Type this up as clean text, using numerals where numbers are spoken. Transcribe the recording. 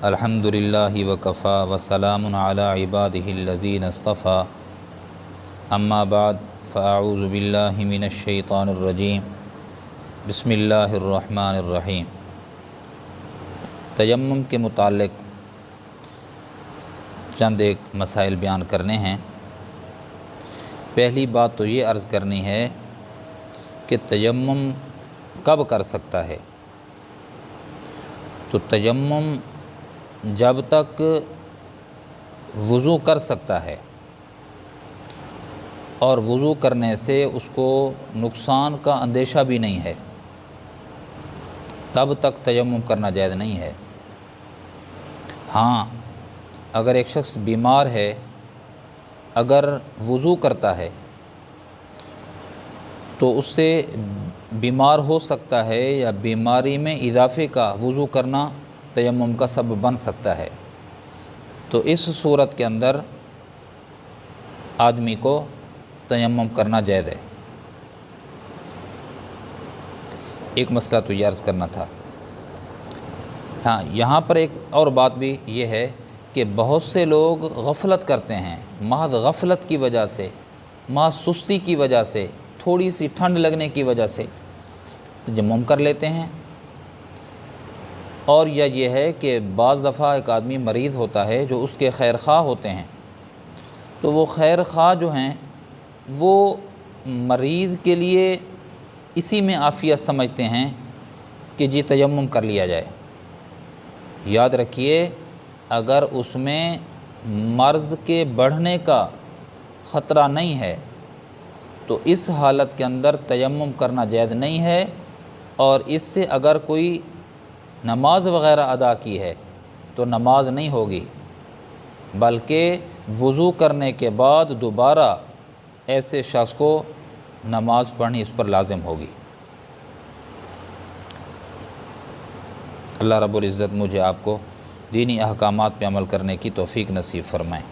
अल्हम्दुलिल्लाहि वकफ़ा वसलामुन अला इबादिहिल्लज़ीना इस्तफ़ा अम्मा बाद फ़अऊज़ु बिल्लाहि मिनश्शैतानिर्रजीम बिस्मिल्लाहिर्रहमानिर्रहीम। तयम्मुम के मुताल्लिक़ चंद एक मसाइल बयान करने हैं। पहली बात तो ये अर्ज़ करनी है कि तयम्मुम कब कर सकता है। तो तयम्मुम जब तक वुज़ू कर सकता है और वुज़ू करने से उसको नुकसान का अंदेशा भी नहीं है, तब तक तयम्मुम करना जायज़ नहीं है। हाँ, अगर एक शख्स बीमार है, अगर वुज़ू करता है तो उससे बीमार हो सकता है या बीमारी में इजाफ़े का वुज़ू करना तयम्मुम का सबब बन सकता है। तो इस सूरत के अंदर आदमी को तयम्मुम करना जायज़ है। एक मसला तो ये अर्ज़ करना था। हाँ, यहाँ पर एक और बात भी ये है कि बहुत से लोग गफ़लत करते हैं, महज गफ़लत की वजह से, महज सुस्ती की वजह से, थोड़ी सी ठंड लगने की वजह से तयम्मुम कर लेते हैं। और या ये है कि बाज़ दफ़ा एक आदमी मरीज़ होता है जो उसके खैर ख़्वाह होते हैं, तो वो खैर ख़्वाह जो हैं वो मरीज़ के लिए इसी में आफ़ियत समझते हैं कि जी तयम्मुम कर लिया जाए। याद रखिए, अगर उसमें मर्ज़ के बढ़ने का ख़तरा नहीं है तो इस हालत के अंदर तयम्मुम करना जायज़ नहीं है। और इससे अगर कोई नमाज वग़ैरह अदा की है तो नमाज नहीं होगी, बल्कि वुज़ू करने के बाद दोबारा ऐसे शख्स को नमाज पढ़नी इस पर लाजिम होगी। अल्लाह रब्बुल इज़्ज़त मुझे आपको दीनी अहकामात पे अमल करने की तौफ़ीक नसीब फ़रमाएँ।